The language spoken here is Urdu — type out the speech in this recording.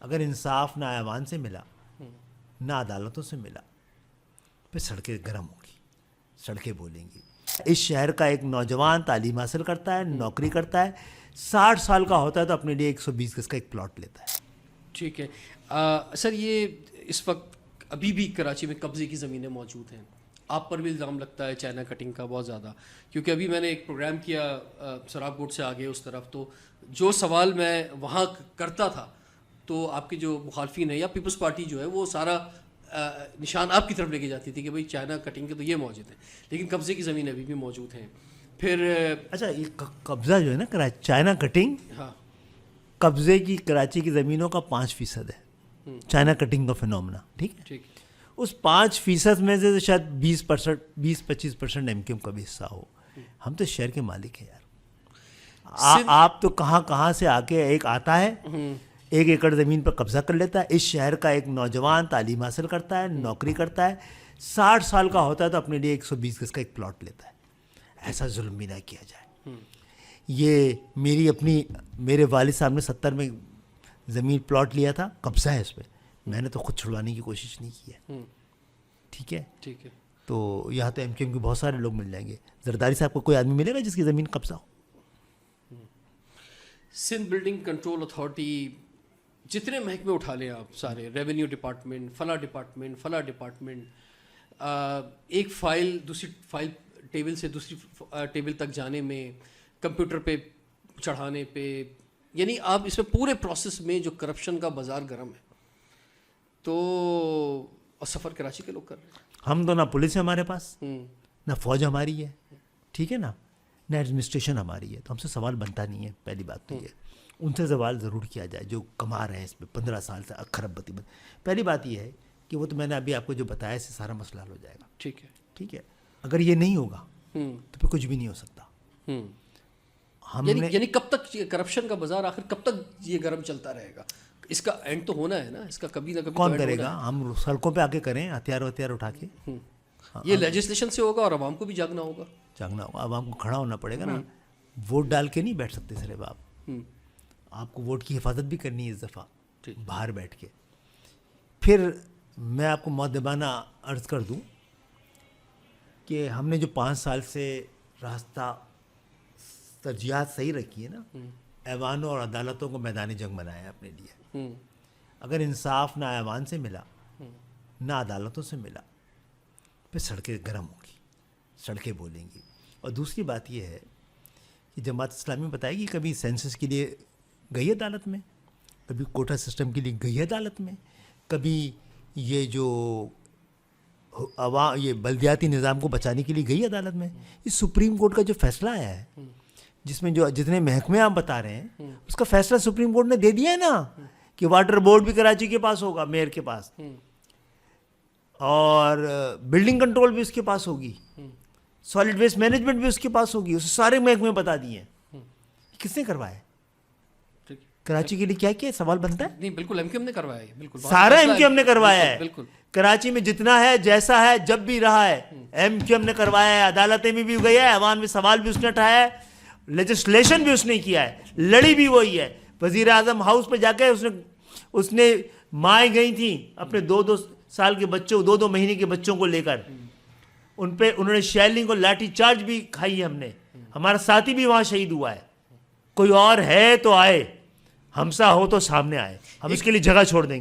اگر انصاف نہ ایوان سے ملا نہ عدالتوں سے ملا پھر سڑکیں گرم ہوں گی, سڑکیں بولیں گی. اس شہر کا ایک نوجوان تعلیم حاصل کرتا ہے, نوکری کرتا ہے, 60 سال کا ہوتا ہے تو اپنے لیے 120 گز کا ایک پلاٹ لیتا ہے. ٹھیک ہے سر, یہ اس وقت ابھی بھی کراچی میں قبضے کی زمینیں موجود ہیں. آپ پر بھی الزام لگتا ہے چائنا کٹنگ کا بہت زیادہ, کیونکہ ابھی میں نے ایک پروگرام کیا سراب کوٹ سے آگے اس طرف, تو جو سوال میں وہاں کرتا تھا تو آپ کے جو مخالفین ہیں یا پیپلز پارٹی جو ہے وہ سارا نشان آپ کی طرف لے کے جاتی تھی کہ بھائی چائنا کٹنگ کے تو یہ موجود ہیں, لیکن قبضے کی زمینیں ابھی بھی موجود ہیں. پھر اچھا, یہ قبضہ جو ہے نا چائنا کٹنگ, ہاں قبضے کی کراچی کی زمینوں کا 5% ہے چائنا کٹنگ کا فنومنا. ٹھیک ہے, ٹھیک ہے, اس 5% میں سے شاید 20-25% ایم کیو ایم کا بھی حصہ ہو. ہم تو شہر کے مالک ہیں یار. آپ تو کہاں سے آ کے ایک آتا ہے 1 ایکڑ زمین پر قبضہ کر لیتا ہے. اس شہر کا ایک نوجوان تعلیم حاصل کرتا ہے, نوکری کرتا ہے, 60 سال کا ہوتا ہے تو اپنے لیے 120 گز کا ایک پلاٹ لیتا ہے. ایسا ظلم بھی نہ کیا جائے. یہ میرے والد صاحب نے 70 میں زمین پلاٹ لیا تھا, قبضہ ہے اس پہ, میں نے تو خود چھڑوانے کی کوشش نہیں کی ہے. ٹھیک ہے, ٹھیک ہے. تو یہاں تو ایم کیو ایم کے بہت سارے لوگ مل جائیں گے. زرداری صاحب کو کوئی آدمی ملے گا جس کی زمین قبضہ ہو؟ سندھ بلڈنگ کنٹرول اتھارٹی, جتنے محکمے اٹھا لیں آپ سارے, ریونیو ڈپارٹمنٹ, فلاں ڈپارٹمنٹ, ایک فائل دوسری فائل ٹیبل سے دوسری ٹیبل تک جانے میں, کمپیوٹر پہ چڑھانے پہ, یعنی آپ اس میں پورے پروسیس میں جو کرپشن کا بازار گرم ہے. تو اور سفر کراچی کے لوگ کر رہے ہیں. ہم تو نہ پولیس ہے ہمارے پاس, نہ فوج ہماری ہے, ٹھیک ہے نا, نہ ایڈمنسٹریشن ہماری ہے, تو ہم سے سوال بنتا نہیں ہے. پہلی بات تو یہ, ان سے سوال ضرور کیا جائے جو کما رہے ہیں اس میں 15 سال سے خرابتی. پہلی بات یہ ہے کہ وہ تو میں نے ابھی آپ کو جو بتایا اس سے سارا مسئلہ حل ہو جائے گا. ٹھیک ہے, ٹھیک ہے, اگر یہ نہیں ہوگا تو پھر کچھ بھی نہیں ہو سکتا. یعنی کب تک کرپشن کا بازار آخر کب تک یہ گرم چلتا رہے گا؟ اس کا اینڈ تو ہونا ہے نا, اس کا کبھی نہ کبھی کون کرے گا؟ ہم سڑکوں پہ آ کے کریں, ہتھیار اٹھا کے. یہ لیجسلیشن سے ہوگا اور عوام کو بھی جاگنا ہوگا. عوام کو کھڑا ہونا پڑے گا نا. ووٹ ڈال کے نہیں بیٹھ سکتے صرف آپ کو ووٹ کی حفاظت بھی کرنی ہے اس دفعہ, باہر بیٹھ کے. پھر میں آپ کو مؤدبانہ عرض کر دوں کہ ہم نے جو 5 سال سے راستہ ترجیحات صحیح رکھی ہے نا, ایوانوں اور عدالتوں کو میدان جنگ بنایا ہے اپنے لیے. اگر انصاف نہ ایوان سے ملا نہ عدالتوں سے ملا پھر سڑکیں گرم ہوں گی, سڑکیں بولیں گی. اور دوسری بات یہ ہے کہ جماعت اسلامی بتائے گی کبھی سینسس کے لیے گئی عدالت میں, کبھی کوٹا سسٹم کے لیے گئی عدالت میں, کبھی یہ جو یہ بلدیاتی نظام کو بچانے کے لیے گئی عدالت میں. یہ سپریم کورٹ کا جو فیصلہ آیا ہے جس میں جو جتنے محکمے آپ بتا رہے ہیں اس کا فیصلہ سپریم کورٹ نے دے دیا ہے نا کہ واٹر بورڈ بھی کراچی کے پاس ہوگا, میئر کے پاس, اور بلڈنگ کنٹرول بھی اس کے پاس ہوگی, سالڈ ویسٹ مینجمنٹ بھی اس کے پاس ہوگی. اسے سارے محکمے بتا دیے ہیں. کس نے کروایا کراچی کے لیے؟ کیا کیا سوال بنتا ہے؟ نہیں بالکل ایم کیو ایم نے کروایا ہے, بالکل سارا ایم کیو ایم نے کروایا ہے. بالکل کراچی میں جتنا ہے جیسا ہے جب بھی رہا ہے ایم کیو ایم نے کروایا ہے. عدالتیں میں بھی گئی ہے, ایوان میں سوال بھی اس نے اٹھایا ہے, لیجسلیشن بھی اس نے کیا ہے, لڑی بھی وہی ہے. وزیر اعظم ہاؤس پہ جا کے اس نے مائیں گئی تھیں اپنے 2 سال کے بچوں, 2 مہینے کے بچوں کو لے کر, ان پہ انہوں نے شیلنگ اور لاٹھی چارج بھی کھائی ہے. ہم نے, ہمارا ساتھی بھی وہاں شہید ہوا ہے. کوئی اور ہے تو آئے, ہمسا ہو تو سامنے آئے, ہم اس کے لیے جگہ چھوڑ دیں گے.